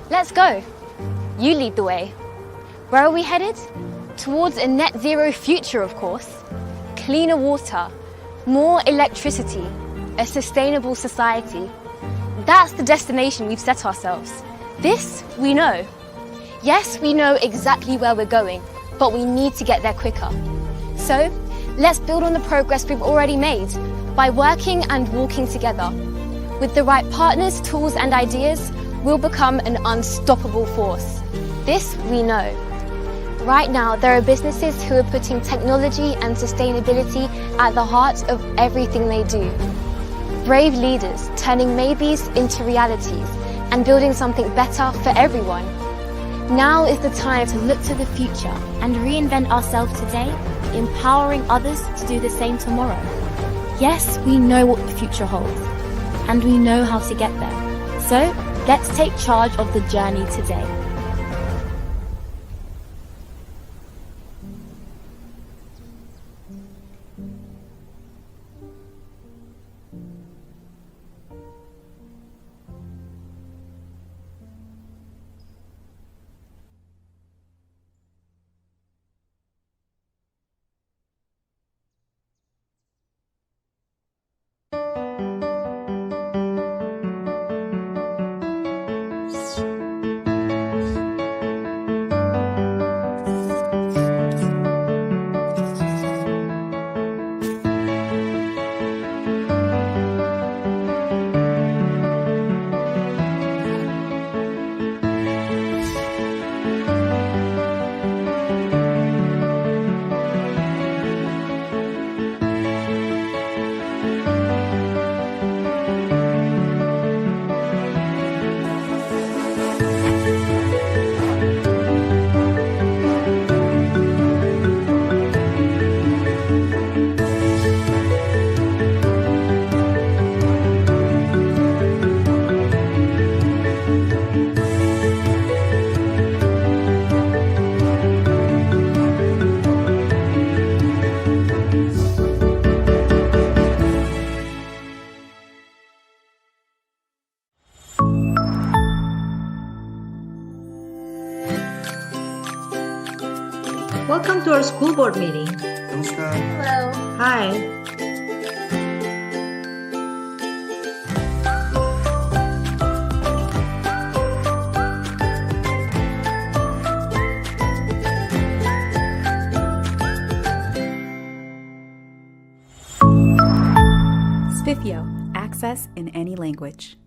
Let's go. You lead the way. Where are we headed? Towards a net zero future, of course. Cleaner water, more electricity, a sustainable society. That's the destination we've set ourselves. This we know. Yes, we know exactly where we're going, but we need to get there quicker. So, let's build on the progress we've already made by working and walking together. With the right partners, tools and ideas, we'll become an unstoppable force. This we know. Right now, there are businesses who are putting technology and sustainability at the heart of everything they do. Brave leaders turning maybes into realities and building something better for everyone. Now is the time to look to the future and reinvent ourselves today, empowering others to do the same tomorrow. Yes, we know what the future holds, and we know how to get there. So, let's take charge of the journey today. Welcome to our school board meeting. Namaskar. Hello. Hi. Spiffio, access in any language.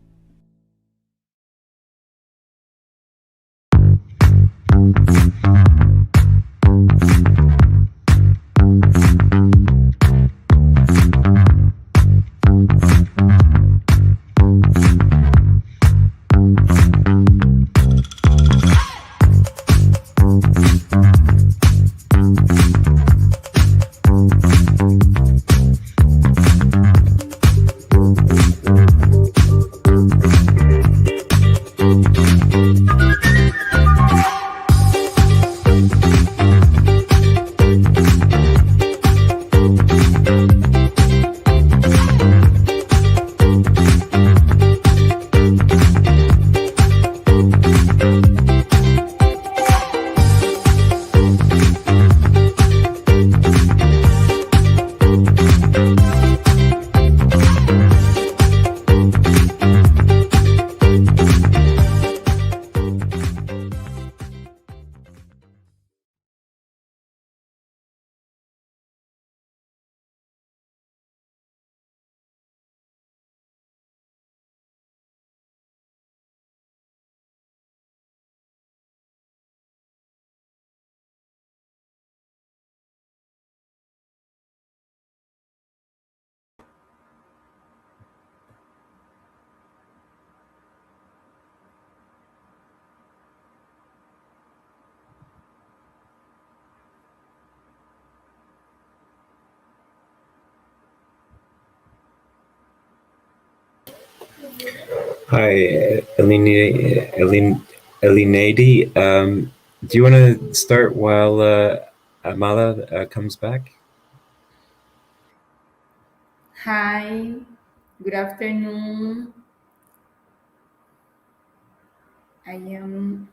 Hi, Elinady. Do you want to start while Amala comes back? Hi, good afternoon. I am.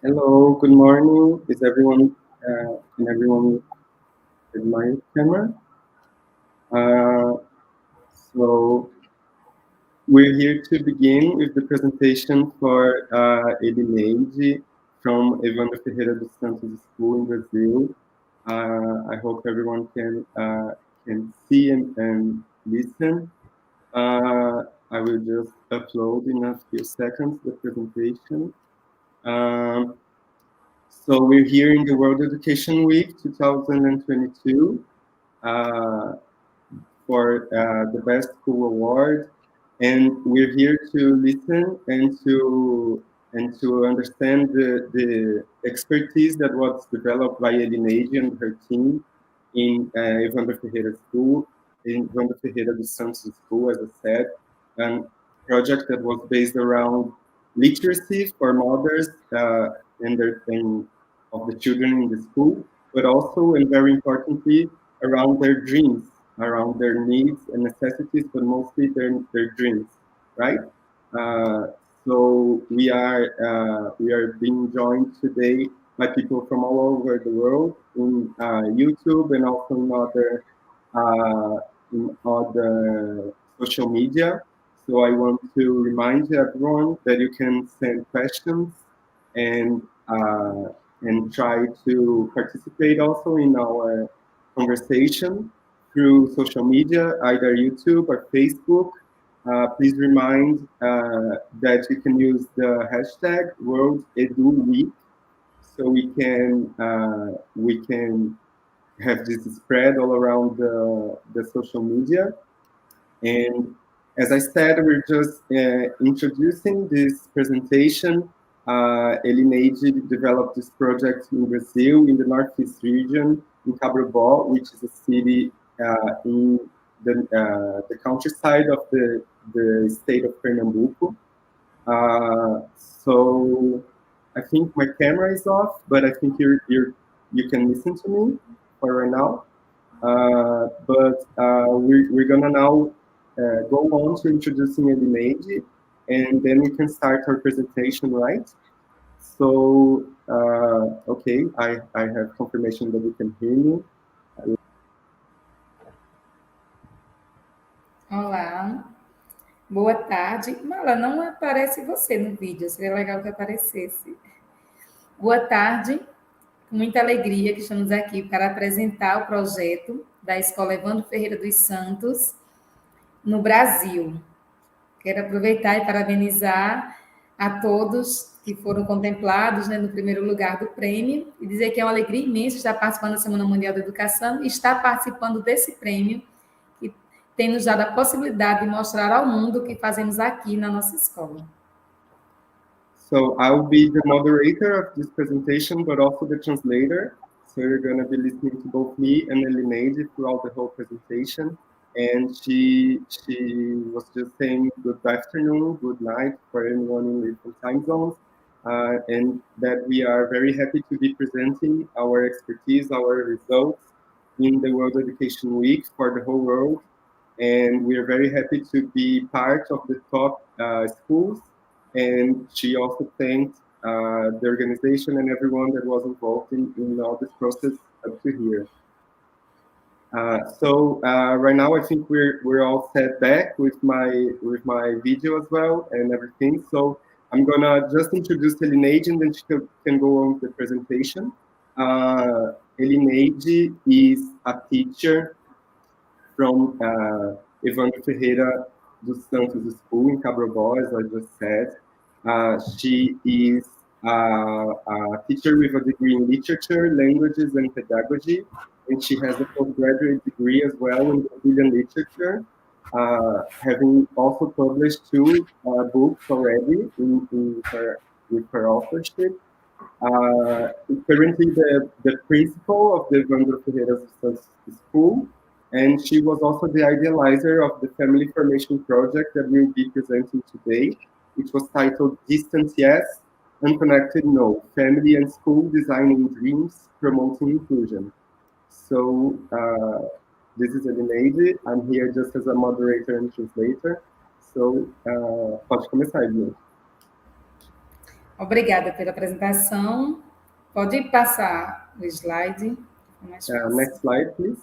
Hello, good morning. Is everyone, can everyone with my camera? So we're here to begin with the presentation for Elineide from Evandro Ferreira dos Santos School in Brazil. I hope everyone can see and listen. I will just upload in a few seconds the presentation. So we're here in the World Education Week 2022 for the Best School Award, and we're here to listen and to understand the expertise that was developed by Elineide and her team in Evandro Ferreira School, in Evandro Ferreira dos Santos School, as I said, a project that was based around literacy for mothers and of the children in the school, but also, and very importantly, around their dreams, around their needs and necessities, but mostly their dreams, right? So we are being joined today by people from all over the world in YouTube and also in other social media. So I want to remind everyone that you can send questions and try to participate also in our conversation through social media, either YouTube or Facebook. Please remind that you can use the hashtag World Edu Week, so we can have this spread all around the social media. And as I said, we're just introducing this presentation. Elineide developed this project in Brazil, in the Northeast region, in CABROBÓ, which is a city in the countryside of the state of Pernambuco. So I think my camera is off, but I think you can listen to me for right now. But we're gonna now go on to introducing Elineide, and then we can start our presentation, right? So, okay, I have confirmation that you can hear me. Olá, boa tarde. Mala, não aparece você no vídeo, seria legal que aparecesse. Boa tarde, com muita alegria que estamos aqui para apresentar o projeto da Escola Evandro Ferreira dos Santos no Brasil. Quero aproveitar e parabenizar a todos que foram contemplados, né, no primeiro lugar do prêmio e dizer que é uma alegria imensa estar participando da Semana Mundial da Educação e estar participando desse prêmio que tem nos dado a possibilidade de mostrar ao mundo o que fazemos aqui na nossa escola. So I'll be the moderator of this presentation, but also the translator. So you're going to be listening to both me and Elineide throughout the whole presentation. And she was just saying good afternoon, good night for anyone in different time zones, and that we are very happy to be presenting our expertise, our results in the World Education Week for the whole world. And we are very happy to be part of the top schools. And she also thanked the organization and everyone that was involved in all this process up to here. So right now I think we're all set back with my video as well and everything. So I'm gonna just introduce Elineide and then she can go on with the presentation. Elineide is a teacher from Evandro Ferreira dos Santos School in CABROBÓ, as I just said. She is a teacher with a degree in literature, languages, and pedagogy, and she has a postgraduate degree as well in Brazilian literature, having also published 2 books already with her authorship. Is currently the principal of the Evandro Ferreira dos Santos School, and she was also the idealizer of the family formation project that we'll be presenting today, which was titled Distance Yes, Unconnected No, Family and School Designing Dreams, Promoting Inclusion. So this is Elineide. I'm here just as a moderator and translator. So pode começar, Elineide. Obrigada pela apresentação. Pode passar o slide. Mais fácil. Next slide, please.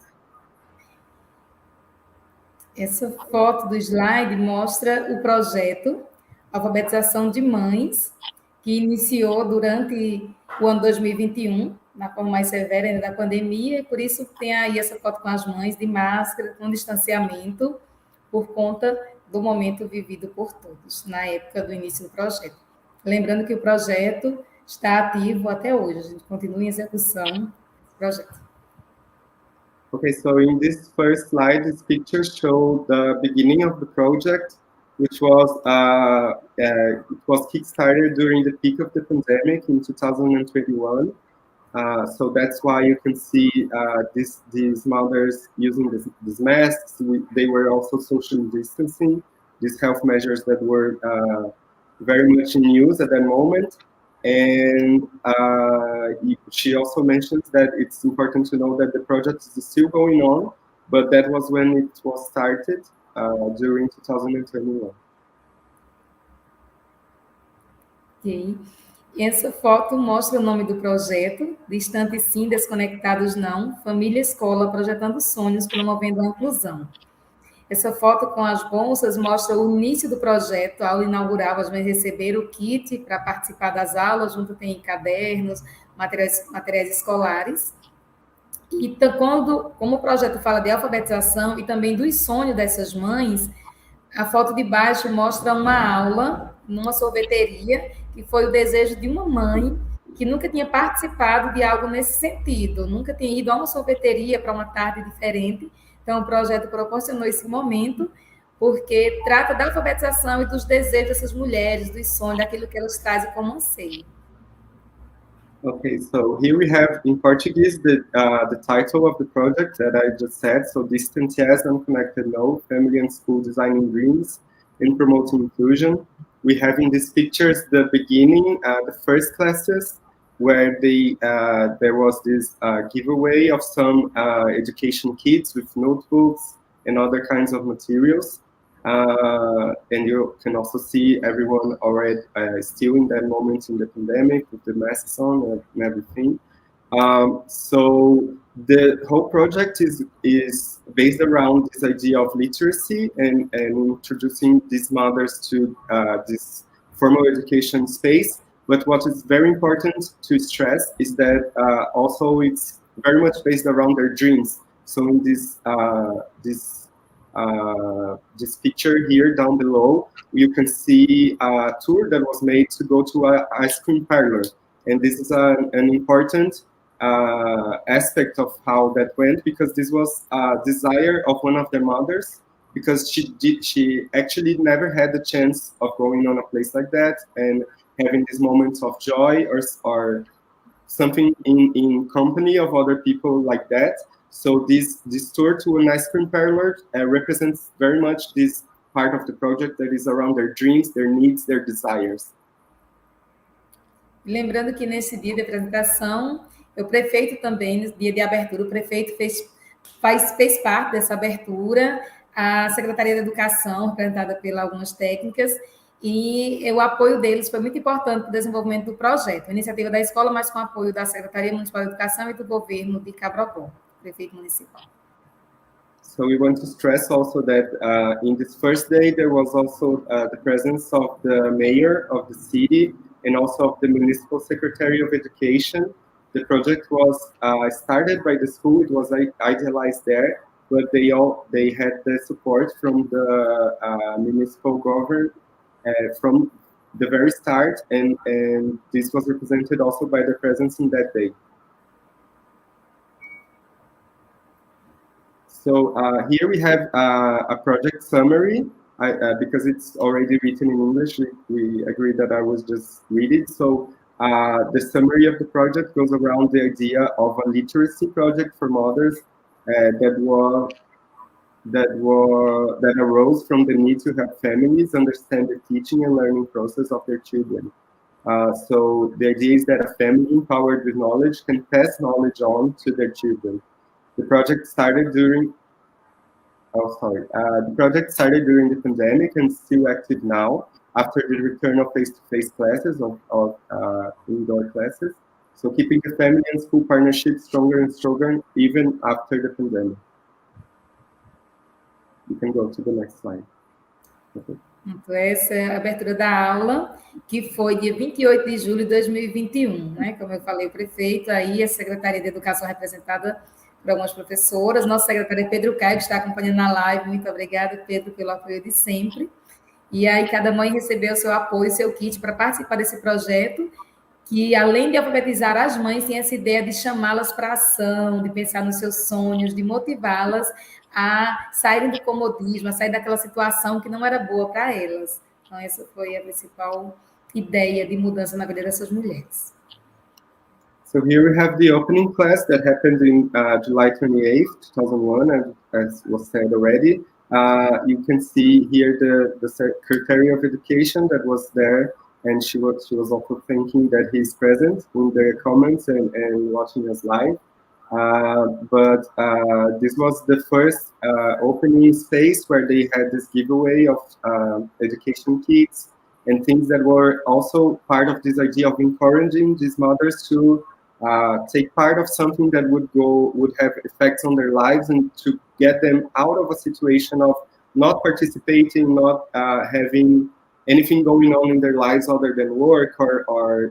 Essa foto do slide mostra o projeto Alfabetização de Mães, que iniciou durante o ano 2021, na forma mais severa ainda da pandemia, e por isso tem aí essa foto com as mães de máscara, com distanciamento, por conta do momento vivido por todos, na época do início do projeto. Lembrando que o projeto está ativo até hoje, a gente continua em execução do projeto. Okay, so in this first slide, this picture shows the beginning of the project, which was it was kickstarted during the peak of the pandemic in 2021. So that's why you can see these mothers using these masks. They were also social distancing, these health measures that were very much in use at that moment. And she also mentions that it's important to know that the project is still going on, but that was when it was started during 2021. Ok. Essa foto mostra o nome do projeto, Distante Sim, Desconectados Não, Família Escola Projetando Sonhos, Promovendo a Inclusão. Essa foto com as bolsas mostra o início do projeto. Ao inaugurar, as mães receberam o kit para participar das aulas, junto tem cadernos, materiais escolares. E como o projeto fala de alfabetização e também dos sonhos dessas mães, a foto de baixo mostra uma aula numa sorveteria, que foi o desejo de uma mãe que nunca tinha participado de algo nesse sentido, nunca tinha ido a uma sorveteria para uma tarde diferente. Então, o projeto proporcionou esse momento, porque trata da alfabetização e dos desejos dessas mulheres, dos sonhos, daquilo que elas trazem como anseio. Okay, so here we have in Portuguese the title of the project that I just said. So Distant Yes, Unconnected No, Family and School Designing Dreams and Promoting Inclusion. We have in these pictures the beginning, the first classes, where there was this giveaway of some education kits with notebooks and other kinds of materials. And you can also see everyone already still in that moment in the pandemic with the masks on and everything. So the whole project is based around this idea of literacy and introducing these mothers to this formal education space. But what is very important to stress is that also it's very much based around their dreams. So in this picture here down below, you can see a tour that was made to go to an ice cream parlor. And this is an important aspect of how that went, because this was a desire of one of their mothers, because she actually never had the chance of going on a place like that and having these moments of joy or something in company of other people like that. So this tour to an ice cream parlor represents very much this part of the project that is around their dreams, their needs, their desires. Lembrando que nesse dia de apresentação, o prefeito também, no dia de abertura, o prefeito fez parte dessa abertura, a Secretaria da Educação, representada por algumas técnicas, e o apoio deles foi muito importante para o desenvolvimento do projeto. A iniciativa da escola, mas com apoio da Secretaria Municipal de Educação e do governo de CABROBÓ, prefeito municipal. So we want to stress also that in this first day, there was also the presence of the mayor of the city and also of the municipal secretary of education. The project was started by the school. It was idealized there, but they had the support from the municipal government from the very start, and this was represented also by the presence in that day. So here we have a project summary, because it's already written in English. We agreed that I was just read it. So the summary of the project goes around the idea of a literacy project for mothers that arose from the need to help families understand the teaching and learning process of their children. So the idea is that a family empowered with knowledge can pass knowledge on to their children. The project started during the pandemic and still active now. after the return of face-to-face classes, of indoor classes. So keeping the family and school partnership stronger and stronger even after the pandemic. You can go to the next slide. Okay. Então, essa é a abertura da aula, que foi dia 28 de julho de 2021, né? Como eu falei, o prefeito, aí a Secretaria de Educação representada por algumas professoras, nosso secretário Pedro Caio, que está acompanhando na live, muito obrigada, Pedro, pelo apoio de sempre. E aí cada mãe recebeu seu apoio, seu kit para participar desse projeto, que além de alfabetizar as mães, tem essa ideia de chamá-las para ação, de pensar nos seus sonhos, de motivá-las a saírem do comodismo, a sair daquela situação que não era boa para elas. Então, essa foi a principal ideia de mudança na vida dessas mulheres. So here we have the opening class that happened in July 28th, 2001, as was said already. You can see here the Secretary of Education that was there, and she was also thanking that he's present in the comments and watching us live. But this was the first opening space where they had this giveaway of education kits and things that were also part of this idea of encouraging these mothers to take part of something that would have effects on their lives, and to get them out of a situation of not participating, not having anything going on in their lives other than work or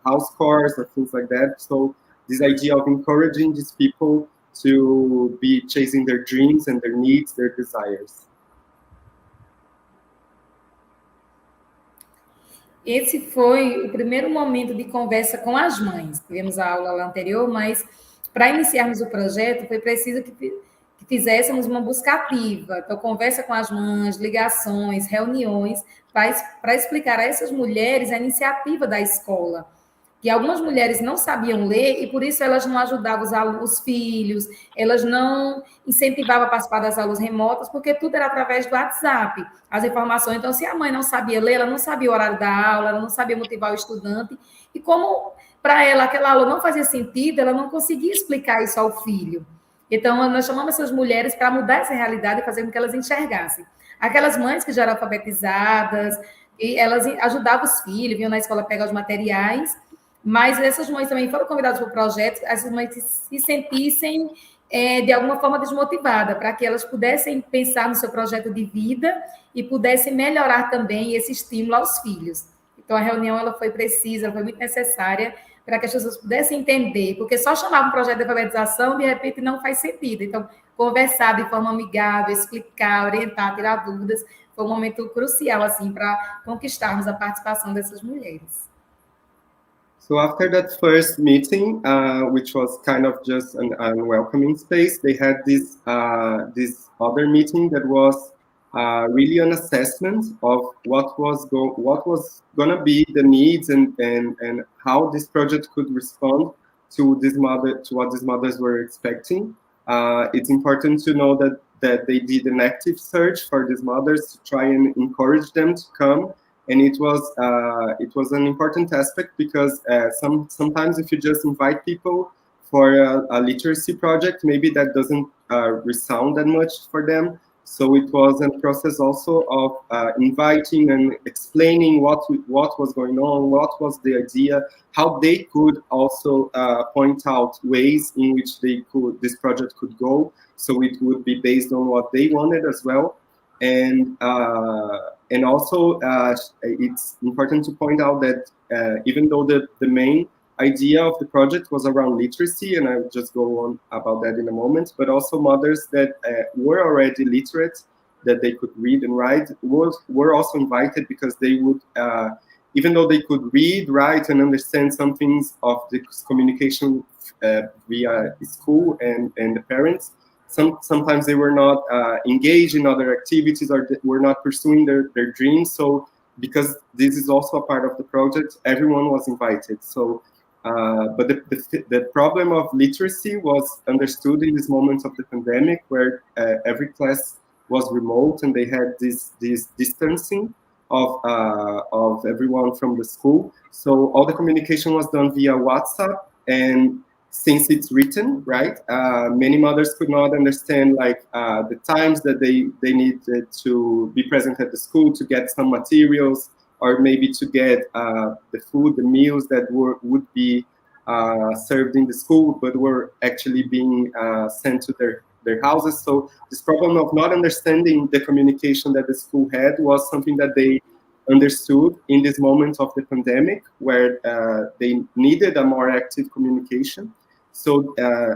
house chores or things like that. So this idea of encouraging these people to be chasing their dreams and their needs, their desires. Esse foi o primeiro momento de conversa com as mães. Tivemos a aula lá anterior, mas para iniciarmos o projeto foi preciso que fizéssemos uma busca ativa. Então, conversa com as mães, ligações, reuniões, para explicar a essas mulheres a iniciativa da escola. Que algumas mulheres não sabiam ler e, por isso, elas não ajudavam os filhos, elas não incentivavam a participar das aulas remotas, porque tudo era através do WhatsApp, as informações. Então, se a mãe não sabia ler, ela não sabia o horário da aula, ela não sabia motivar o estudante, e como para ela aquela aula não fazia sentido, ela não conseguia explicar isso ao filho. Então, nós chamamos essas mulheres para mudar essa realidade e fazer com que elas enxergassem. Aquelas mães que já eram alfabetizadas, e elas ajudavam os filhos, vinham na escola pegar os materiais, mas essas mães também foram convidadas para o projeto, essas mães se sentissem de alguma forma desmotivadas, para que elas pudessem pensar no seu projeto de vida e pudessem melhorar também esse estímulo aos filhos. Então, a reunião ela foi precisa, ela foi muito necessária para que as pessoas pudessem entender, porque só chamar um projeto de alfabetização, de repente, não faz sentido. Então, conversar de forma amigável, explicar, orientar, tirar dúvidas, foi um momento crucial, assim, para conquistarmos a participação dessas mulheres. So after that first meeting, which was kind of just an welcoming space, they had this other meeting that was really an assessment of what was gonna be the needs and how this project could respond to what these mothers were expecting. It's important to know that they did an active search for these mothers to try and encourage them to come. And it was an important aspect because sometimes if you just invite people for a literacy project, maybe that doesn't resound that much for them. So it was a process also of inviting and explaining what was going on, what was the idea, how they could also point out ways in which this project could go. So it would be based on what they wanted as well. And also, it's important to point out that even though the main idea of the project was around literacy, and I'll just go on about that in a moment, but also mothers that were already literate, that they could read and write, were also invited because they would, even though they could read, write, and understand some things of the communication via school and the parents, sometimes they were not engaged in other activities or were not pursuing their dreams. So because this is also a part of the project, everyone was invited. So, but the problem of literacy was understood in these moments of the pandemic where every class was remote and they had this distancing of everyone from the school. So all the communication was done via WhatsApp, and since it's written, right? Many mothers could not understand like the times that they needed to be present at the school to get some materials, or maybe to get the food, the meals that would be served in the school, but were actually being sent to their houses. So this problem of not understanding the communication that the school had was something that they understood in this moment of the pandemic, where they needed a more active communication. So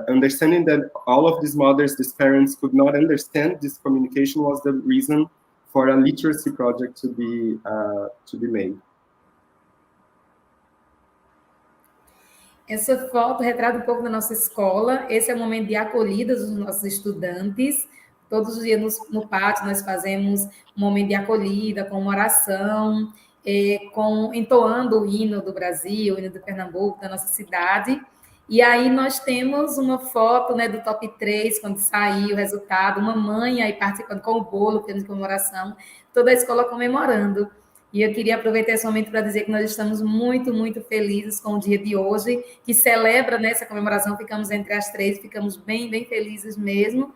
understanding that all of these mothers, these parents could not understand this communication was the reason for a literacy project to be made. Essa foto retrata um pouco da nossa escola. Esse é o momento de acolhida dos nossos estudantes. Todos os dias no pátio nós fazemos um momento de acolhida, com uma oração, entoando o hino do Brasil, o hino do Pernambuco, da nossa cidade. E aí nós temos uma foto, né, do top 3, quando saiu o resultado, uma mãe aí participando com o bolo, tendo comemoração, toda a escola comemorando. E eu queria aproveitar esse momento para dizer que nós estamos muito, muito felizes com o dia de hoje, que celebra nessa comemoração, ficamos entre as 3, ficamos bem, bem felizes mesmo.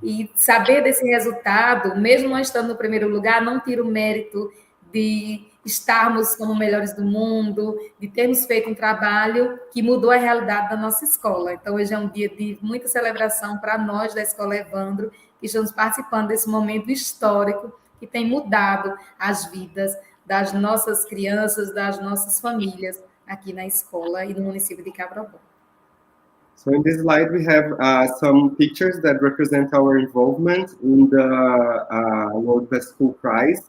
E saber desse resultado, mesmo nós estando no primeiro lugar, não tira o mérito de estarmos como melhores do mundo, de termos feito um trabalho que mudou a realidade da nossa escola. Então, hoje é um dia de muita celebração para nós da Escola Evandro, que estamos participando desse momento histórico que tem mudado as vidas das nossas crianças, das nossas famílias aqui na escola e no município de CABROBÓ. So in this slide, we have some pictures that represent our involvement in the World Best School Prize.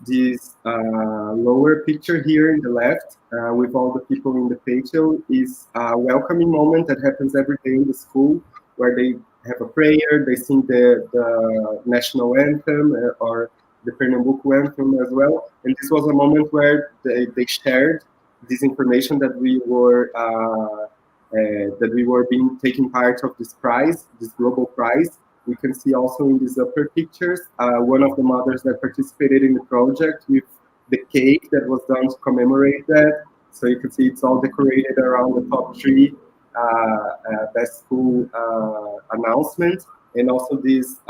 This lower picture here in the left, with all the people in the patio, is a welcoming moment that happens every day in the school, where they have a prayer, they sing the national anthem or the Pernambuco anthem as well. And this was a moment where they shared this information that we were taking part of this prize, this global prize. We can see also in these upper pictures, one of the mothers that participated in the project with the cake that was done to commemorate that. So you can see it's all decorated around the top 3 best school announcement. And also this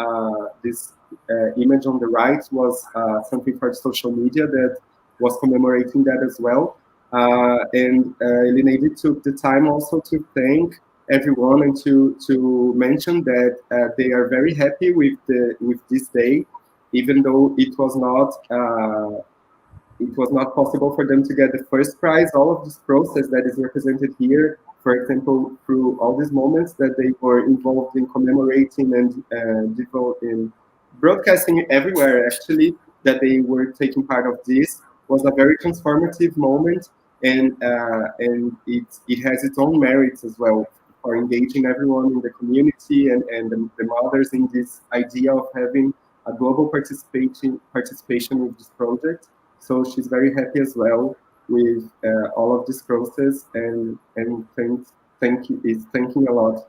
image on the right was something for social media that was commemorating that as well. And Elineide took the time also to thank everyone and to mention that they are very happy with this day, even though it was not possible for them to get the first prize. All of this process that is represented here, for example, through all these moments that they were involved in commemorating and in broadcasting everywhere, actually, that they were taking part of this, was a very transformative moment, and it has its own merits as well for engaging everyone in the community and the mothers in this idea of having a global participation with this project. So she's very happy as well with all of this process and is thanking a lot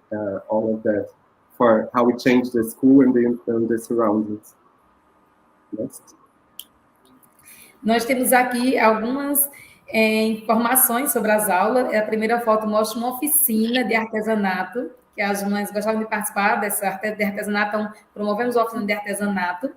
all of that for how it changed the school and the surroundings. Next. Nós temos aqui algumas informações sobre as aulas. A primeira foto mostra uma oficina de artesanato, que as mães gostavam de participar dessa de artesanato, então promovemos a oficina de artesanato.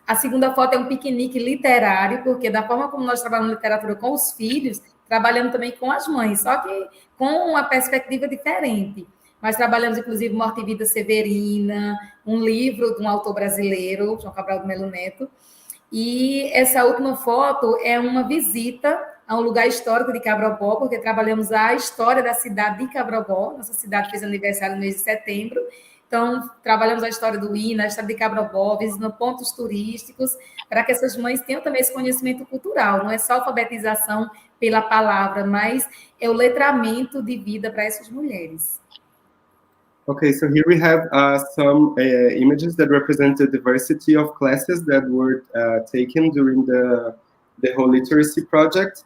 A segunda foto é um piquenique literário, porque da forma como nós trabalhamos literatura com os filhos, trabalhamos também com as mães, só que com uma perspectiva diferente. Mas trabalhamos, inclusive, Morte e Vida Severina, um livro de um autor brasileiro, João Cabral do Melo Neto. E essa última foto é uma visita a um lugar histórico de CABROBÓ, porque trabalhamos a história da cidade de CABROBÓ. Nossa cidade fez aniversário no mês de setembro. Então, trabalhamos a história do hino, a história de CABROBÓ, visitando pontos turísticos, para que essas mães tenham também esse conhecimento cultural. Não é só alfabetização pela palavra, mas é o letramento de vida para essas mulheres. Okay, so here we have some images that represent the diversity of classes that were taken during the whole literacy project.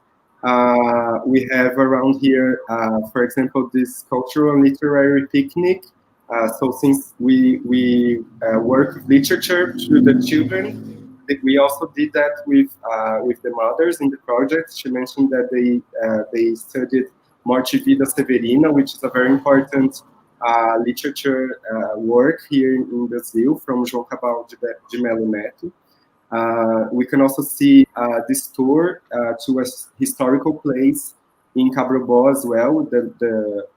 We have around here, for example, this cultural and literary picnic. So since we work with literature through the children, we also did that with the mothers in the project. She mentioned that they studied Morte e Vida Severina, which is a very important literature work here in Brazil from João Cabral de Melo Neto. We can also see this tour to a historical place in CABROBÓ as well. The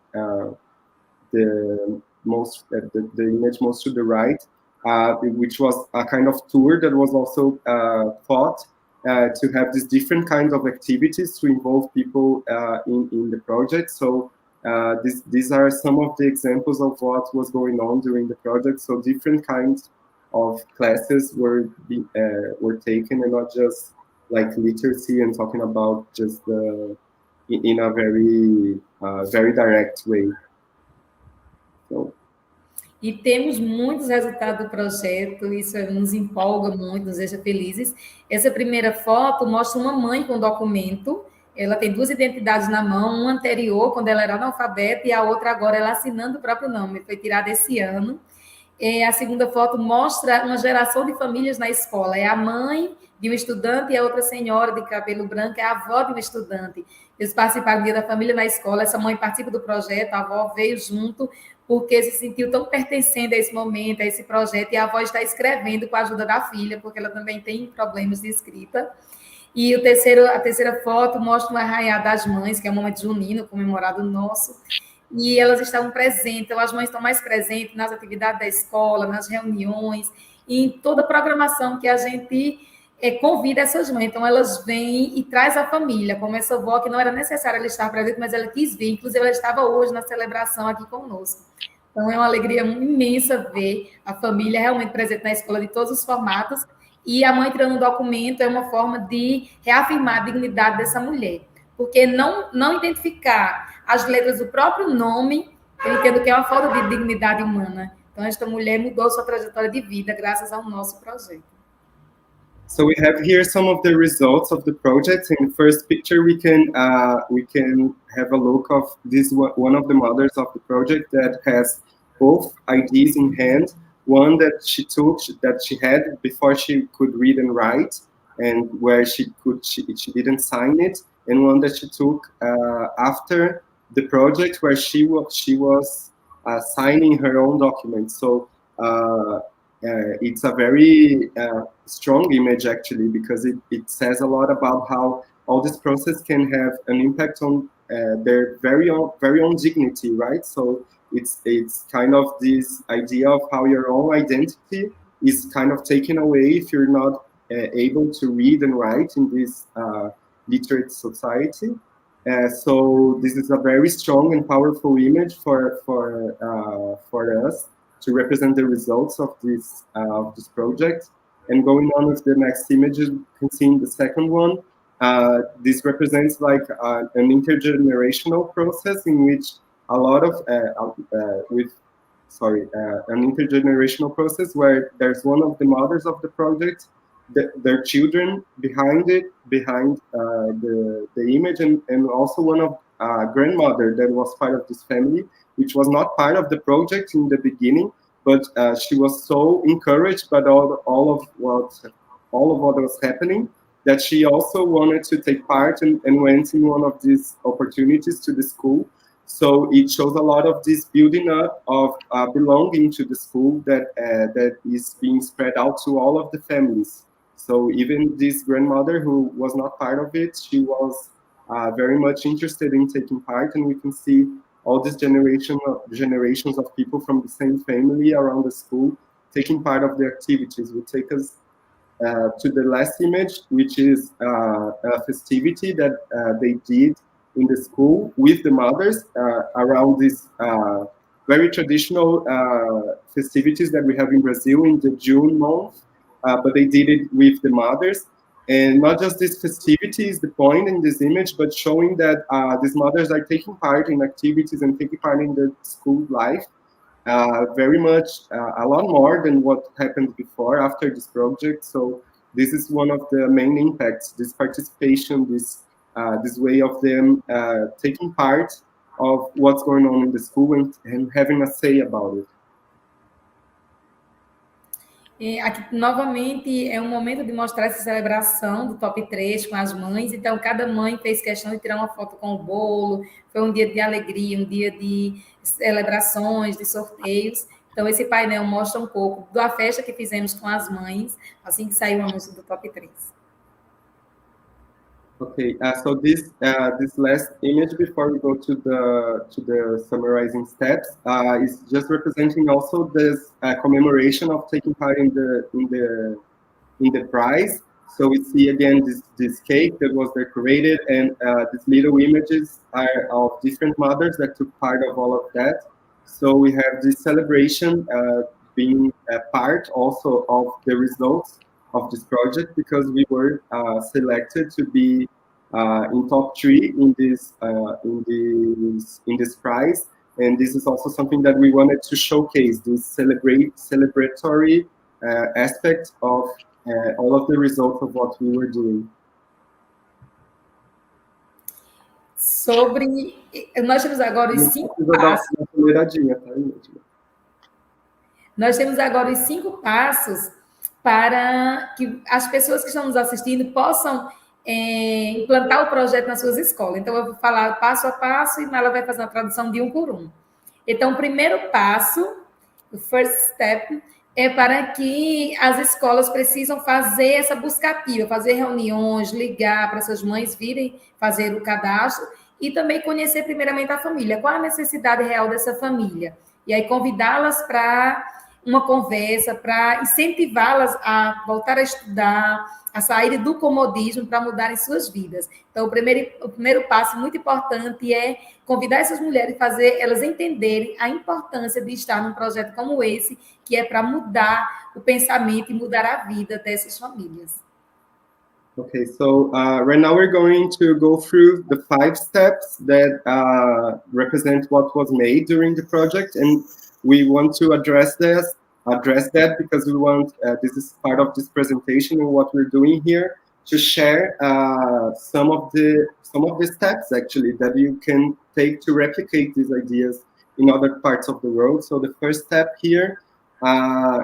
image most to the right, which was a kind of tour that was also thought to have these different kinds of activities to involve people in the project. So these are some of the examples of what was going on during the project. So different kinds of classes were taken, and not just like literacy and talking about just in a very direct way. So. E temos muitos resultados do projeto, isso nos empolga muito, nos deixa felizes. Essa primeira foto mostra uma mãe com documento, ela tem 2 identidades na mão, uma anterior, quando ela era analfabeta, e a outra agora, ela assinando o próprio nome, foi tirada esse ano. A segunda foto mostra uma geração de famílias na escola, é a mãe de um estudante e a outra senhora de cabelo branco é a avó de um estudante. Eles participaram do Dia da Família na escola, essa mãe participa do projeto, a avó veio junto, porque se sentiu tão pertencente a esse momento, a esse projeto, e a avó está escrevendo com a ajuda da filha, porque ela também tem problemas de escrita. E a terceira foto mostra um arraiá das mães, que é um momento junino, comemorado nosso, e elas estavam presentes, então as mães estão mais presentes nas atividades da escola, nas reuniões, e em toda a programação que a gente convida essas mães. Então, elas vêm e traz a família, como essa avó, que não era necessário ela estar presente, mas ela quis vir. Inclusive, ela estava hoje na celebração aqui conosco. Então, é uma alegria imensa ver a família realmente presente na escola de todos os formatos, e a mãe tirando um documento é uma forma de reafirmar a dignidade dessa mulher. Porque não identificar as letras do próprio nome, eu entendo que é uma falta de dignidade humana. Então, esta mulher mudou sua trajetória de vida graças ao nosso projeto. So we have here some of the results of the project. In the first picture, we can have a look of this one of the mothers of the project that has both IDs in hand. One that she had before she could read and write, and where she didn't sign it, and one that she took after the project, where she was signing her own documents. So. It's a very strong image, actually, because it says a lot about how all this process can have an impact on their very own dignity, right? So it's kind of this idea of how your own identity is kind of taken away if you're not able to read and write in this literate society. So this is a very strong and powerful image for us to represent the results of this project. And going on with the next images, you can see in the second one, this represents like an intergenerational process in which a lot of, an intergenerational process where there's one of the mothers of the project, their children behind the image, and also one of grandmother that was part of this family, which was not part of the project in the beginning, but she was so encouraged by all of what was happening that she also wanted to take part and went in one of these opportunities to the school. So it shows a lot of this building up of belonging to the school that is being spread out to all of the families. So even this grandmother who was not part of it, she was very much interested in taking part, and we can see all these generations of people from the same family around the school taking part of the activities. Will take us to the last image, which is a festivity that they did in the school with the mothers around these very traditional festivities that we have in Brazil in the June month, but they did it with the mothers. And not just this festivity is the point in this image, but showing that these mothers are taking part in activities and taking part in the school life very much, a lot more than what happened before after this project. So this is one of the main impacts, this participation, this way of them taking part of what's going on in the school and having a say about it. Aqui, novamente, é um momento de mostrar essa celebração do top 3 com as mães. Então, cada mãe fez questão de tirar uma foto com o bolo. Foi um dia de alegria, um dia de celebrações, de sorteios. Então, esse painel mostra um pouco da festa que fizemos com as mães, assim que saiu o anúncio do top 3. Okay, so this last image before we go to the summarizing steps is just representing also this commemoration of taking part in the prize. So we see again this cake that was decorated, and these little images are of different mothers that took part of all of that. So we have this celebration being a part also of the results of this project, because we were selected to be in top 3 in this prize, and this is also something that we wanted to showcase, this celebratory aspect of all of the results of what we were doing. Nós temos agora os 5 passos. Nós temos agora os 5 passos para que as pessoas que estão nos assistindo possam implantar o projeto nas suas escolas. Então, eu vou falar passo a passo e ela vai fazer uma tradução de um por um. Então, o primeiro passo, o first step, é para que as escolas precisam fazer essa busca ativa, fazer reuniões, ligar para essas mães virem fazer o cadastro e também conhecer primeiramente a família. Qual a necessidade real dessa família? E aí convidá-las para uma conversa, para incentivá-las a voltar a estudar, a sair do comodismo para mudarem suas vidas. Então, o primeiro passo muito importante é convidar essas mulheres, fazer elas entenderem a importância de estar num projeto como esse, que é para mudar o pensamento e mudar a vida dessas famílias. Okay, so right now we're going to go through the 5 steps that represent what was made during the project, and we want to address that because we want, this is part of this presentation and what we're doing here, to share some of the steps actually that you can take to replicate these ideas in other parts of the world. So the first step here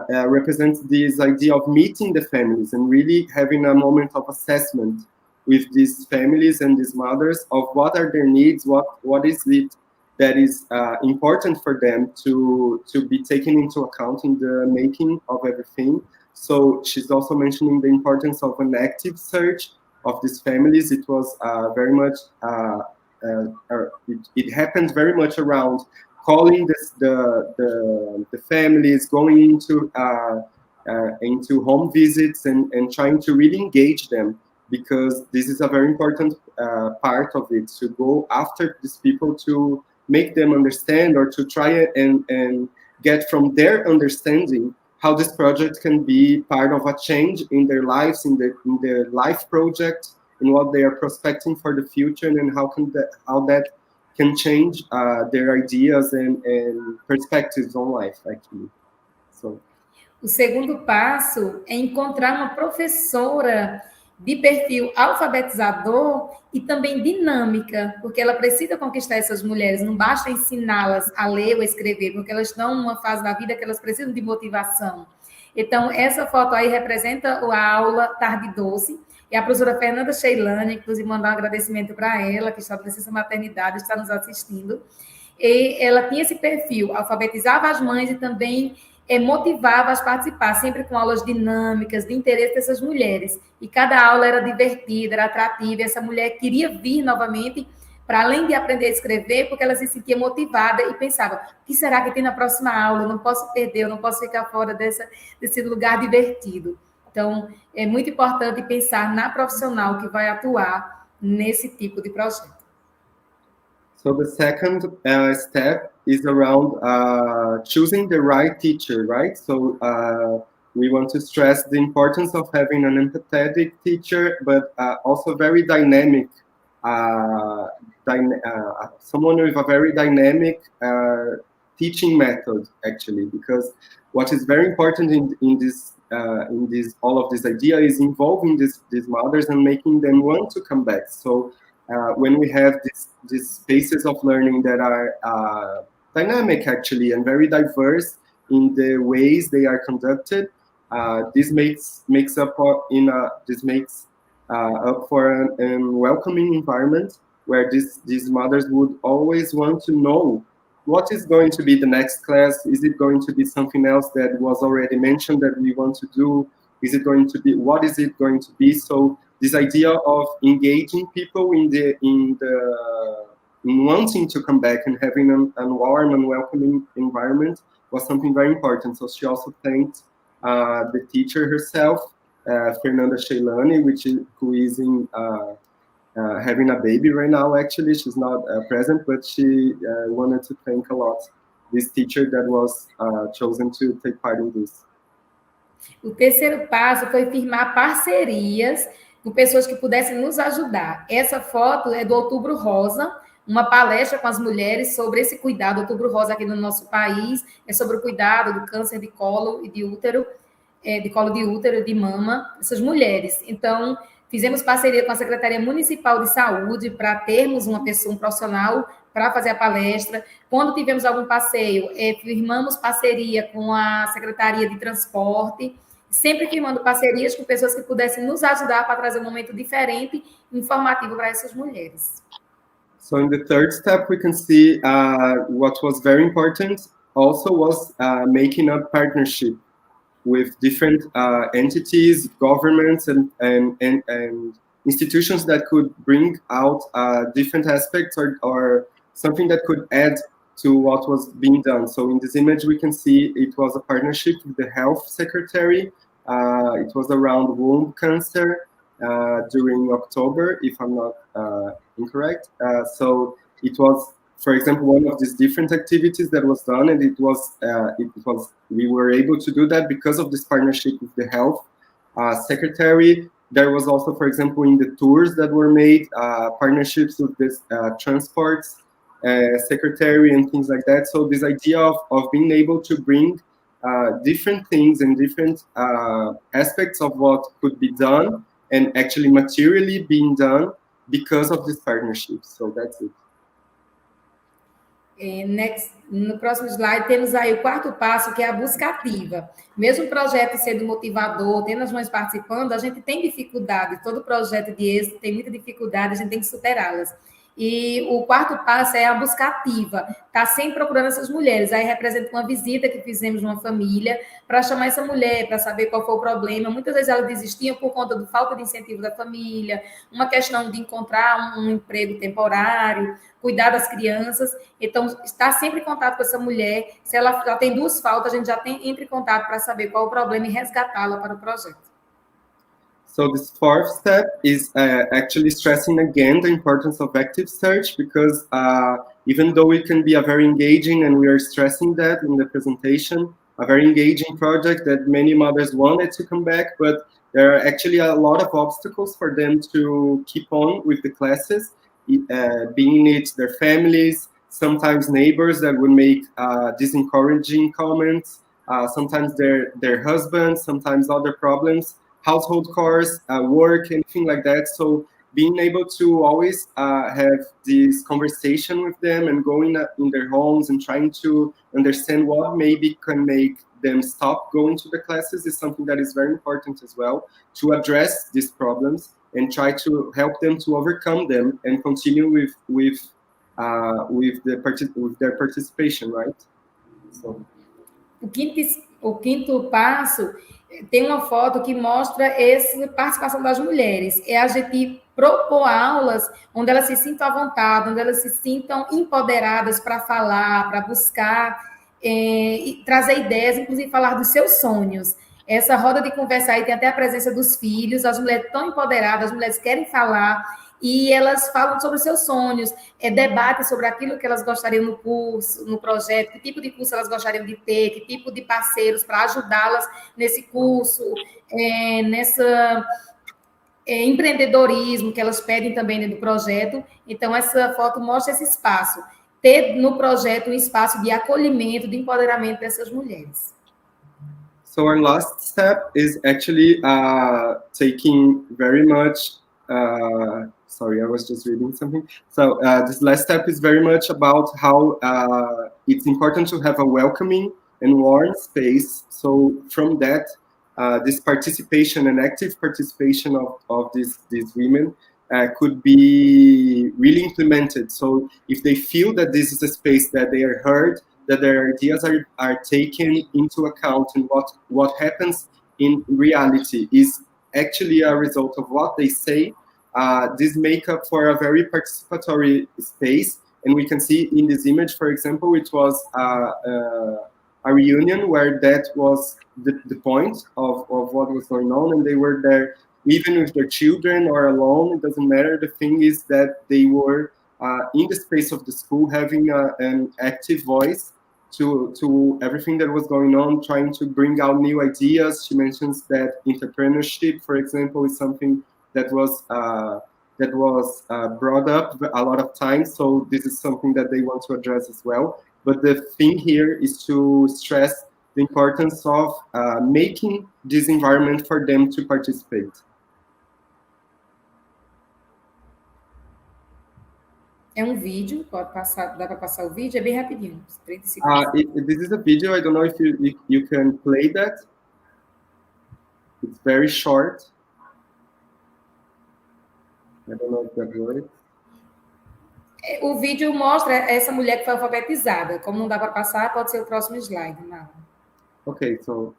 represents this idea of meeting the families and really having a moment of assessment with these families and these mothers of what are their needs, what is it that is important for them to be taken into account in the making of everything. So she's also mentioning the importance of an active search of these families. It was very much, it happened very much around calling the families, going into home visits and trying to really engage them, because this is a very important part of it, to go after these people, to make them understand, or to try and get from their understanding how this project can be part of a change in their lives, in their life project, in what they are prospecting for the future, and how that can change their ideas and perspectives on life, actually. So. O segundo passo é encontrar uma professora de perfil alfabetizador e também dinâmica, porque ela precisa conquistar essas mulheres, não basta ensiná-las a ler ou escrever, porque elas estão numa fase da vida que elas precisam de motivação. Então, essa foto aí representa a aula Tarde Doce, e a professora Fernanda Sheilane, inclusive mandar um agradecimento para ela, que está com licença maternidade, está nos assistindo, e ela tinha esse perfil, alfabetizava as mães e também motivava as participar, sempre com aulas dinâmicas, de interesse dessas mulheres. E cada aula era divertida, era atrativa, e essa mulher queria vir novamente, para além de aprender a escrever, porque ela se sentia motivada e pensava, o que será que tem na próxima aula? Eu não posso perder, eu não posso ficar fora desse lugar divertido. Então, é muito importante pensar na profissional que vai atuar nesse tipo de projeto. So the second step is around choosing the right teacher, right? So we want to stress the importance of having an empathetic teacher, but also very dynamic, someone with a very dynamic teaching method, actually, because what is very important in this all of this idea is involving these mothers and making them want to come back. So when we have these spaces of learning that are dynamic, actually, and very diverse in the ways they are conducted, This makes up for a welcoming environment where these mothers would always want to know what is going to be the next class. Is it going to be something else that was already mentioned that we want to do? Is it going to be, what is it going to be? So this idea of engaging people in wanting to come back and having a warm and welcoming environment was something very important. So she also thanked the teacher herself, Fernanda Sheilani, who is in having a baby right now. Actually, she's not present, but she wanted to thank a lot this teacher that was chosen to take part in this. O terceiro passo foi firmar parcerias com pessoas que pudessem nos ajudar. Essa foto é do Outubro Rosa, uma palestra com as mulheres sobre esse cuidado. Outubro Rosa aqui no nosso país é sobre o cuidado do câncer de colo e de útero, de mama, essas mulheres. Então, fizemos parceria com a Secretaria Municipal de Saúde para termos um profissional para fazer a palestra. Quando tivemos algum passeio, firmamos parceria com a Secretaria de Transporte, sempre firmando parcerias com pessoas que pudessem nos ajudar para trazer um momento diferente e informativo para essas mulheres. So in the third step, we can see what was very important also was making a partnership with different entities, governments, and institutions that could bring out different aspects or something that could add to what was being done. So in this image, we can see it was a partnership with the health secretary. It was around womb cancer during October, if I'm not incorrect. So it was, for example, one of these different activities that was done, and we were able to do that because of this partnership with the health secretary. There was also, for example, in the tours that were made, partnerships with this transports secretary and things like that. So this idea of being able to bring different things and different aspects of what could be done and actually materially being done because of this partnership. So that's it. No próximo slide, temos aí o quarto passo, que é a busca ativa. Mesmo o projeto sendo motivador, tendo as mães participando, a gente tem dificuldade. Todo projeto de êxito tem muita dificuldade, a gente tem que superá-las. E o quarto passo é a busca ativa. Está sempre procurando essas mulheres. Aí representa uma visita que fizemos numa família para chamar essa mulher, para saber qual foi o problema. Muitas vezes elas desistiam por conta da falta de incentivo da família, uma questão de encontrar um emprego temporário, cuidar das crianças. Então, está sempre em contato com essa mulher. Se ela já tem duas faltas, a gente já entra em contato para saber qual o problema e resgatá-la para o projeto. So this fourth step is actually stressing again the importance of active search, because even though it can be a very engaging, and we are stressing that in the presentation, a very engaging project that many mothers wanted to come back, but there are actually a lot of obstacles for them to keep on with the classes, being it their families, sometimes neighbors that would make disencouraging comments, sometimes their husbands, sometimes other problems, household chores, work, anything like that. So being able to always have this conversation with them and going in their homes and trying to understand what maybe can make them stop going to the classes is something that is very important as well, to address these problems and try to help them to overcome them and continue with their participation, right? So. O quinto passo tem uma foto que mostra essa participação das mulheres. É a gente propor aulas onde elas se sintam à vontade, onde elas se sintam empoderadas para falar, para buscar e trazer ideias, inclusive falar dos seus sonhos. Essa roda de conversa aí tem até a presença dos filhos, as mulheres estão empoderadas, as mulheres querem falar, e elas falam sobre os seus sonhos, debatem sobre aquilo que elas gostariam no curso, no projeto, que tipo de curso elas gostariam de ter, que tipo de parceiros para ajudá-las nesse curso, empreendedorismo que elas pedem também dentro do projeto. Então, essa foto mostra esse espaço, ter no projeto um espaço de acolhimento, de empoderamento dessas mulheres. So our last step is actually taking very much sorry, I was just reading something. So this last step is very much about how it's important to have a welcoming and warm space. So from that, this participation and active participation of these women could be really implemented. So if they feel that this is a space that they are heard, that their ideas are taken into account, and what happens in reality is actually a result of what they say, this make up for a very participatory space. And we can see in this image, for example, it was a reunion where that was the point of what was going on, and they were there even with their children or alone, it doesn't matter. The thing is that they were in the space of the school having an active voice to everything that was going on, trying to bring out new ideas. She mentions that entrepreneurship, for example, is something that was brought up a lot of times. So this is something that they want to address as well. But the thing here is to stress the importance of making this environment for them to participate. É um vídeo, pode passar, dá para passar o vídeo, é bem rapidinho, 30 segundos. This is a video. I don't know if you can play that. It's very short. I don't know if that works. O vídeo mostra essa mulher que foi alfabetizada. Como não dá para passar, pode ser o próximo slide. Não. Ok, so...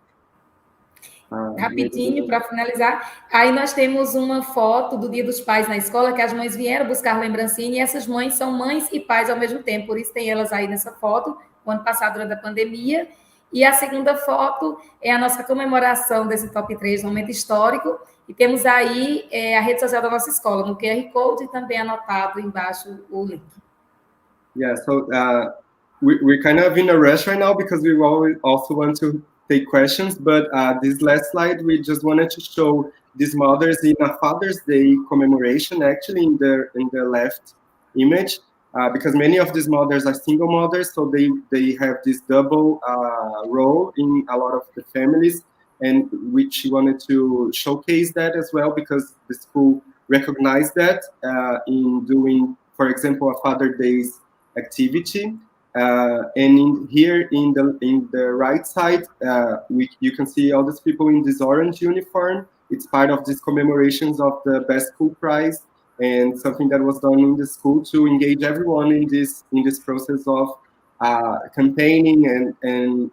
Rapidinho, para finalizar. Aí nós temos uma foto do Dia dos Pais na escola, que as mães vieram buscar lembrancinha, e essas mães são mães e pais ao mesmo tempo, por isso tem elas aí nessa foto, o ano passado, durante a pandemia. E a segunda foto é a nossa comemoração desse top 3, momento histórico, e temos aí a rede social da nossa escola, no QR Code, e também anotado embaixo o link. Yeah, so we're kind of in a rush right now, because we also want to take questions, but this last slide, we just wanted to show these mothers in a Father's Day commemoration, actually in the left image, because many of these mothers are single mothers, so they have this double role in a lot of the families, and which we wanted to showcase that as well, because the school recognized that in doing, for example, a Father's Day activity. And here in the right side, you can see all these people in this orange uniform. It's part of these commemorations of the Best School Prize, and something that was done in the school to engage everyone in this process of campaigning and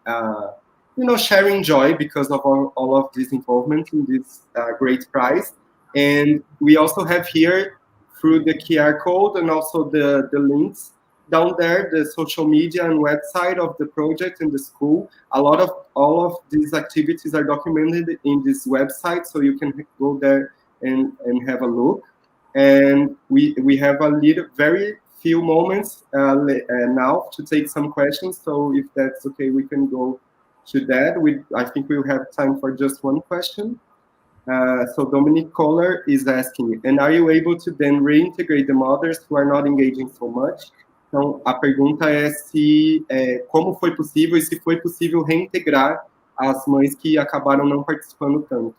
sharing joy because of all of this involvement in this great prize. And we also have here, through the QR code and also the links down there, the social media and website of the project and the school. All of these activities are documented in this website, so you can go there and have a look. And we have very few moments now to take some questions. So if that's okay, we can go to that. I think we'll have time for just one question. So Dominic Kohler is asking, and are you able to then reintegrate the mothers who are not engaging so much? Então, a pergunta é como foi possível e se foi possível reintegrar as mães que acabaram não participando tanto.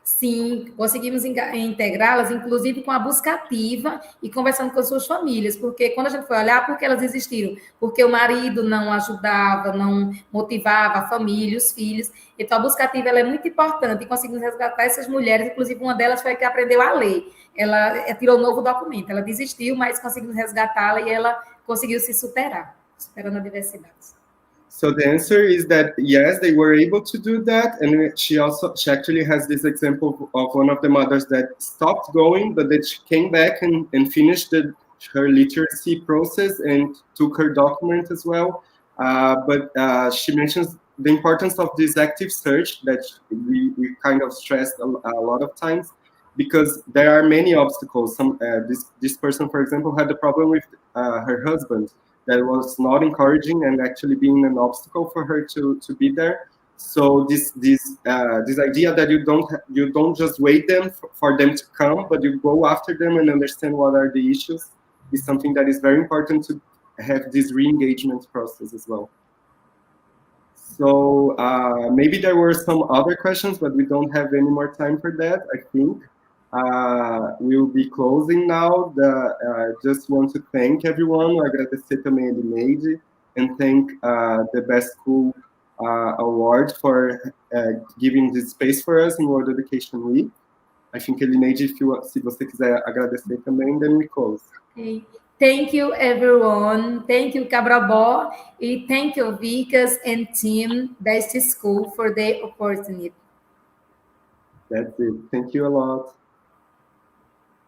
Sim, conseguimos integrá-las, inclusive com a busca ativa e conversando com as suas famílias, porque quando a gente foi olhar, por que elas existiram? Porque o marido não ajudava, não motivava a família, os filhos. Então, a busca ativa ela é muito importante e conseguimos resgatar essas mulheres, inclusive uma delas foi a que aprendeu a ler. Ela tirou um novo documento, ela desistiu, mas conseguimos resgatá-la e ela conseguiu se superar, superando a diversidade. So the answer is that yes, they were able to do that, and she actually has this example of one of the mothers that stopped going, but that she came back and finished her literacy process and took her document as well. But she mentions the importance of this active search that we kind of stressed a lot of times, because there are many obstacles. This person, for example, had a problem with her husband that was not encouraging and actually being an obstacle for her to be there. So this idea that you don't just wait for them to come, but you go after them and understand what are the issues is something that is very important to have this re-engagement process as well. So maybe there were some other questions, but we don't have any more time for that, I think. We'll be closing now. Just want to thank everyone, agradecer também a Elineide, and thank the Best School award for giving this space for us in World Education Week. I think, Elineide, se você quiser agradecer também, then we close. Okay. Thank you, everyone. Thank you, CABROBÓ. And thank you, Vicas and team, Best School, for the opportunity. That's it. Thank you a lot.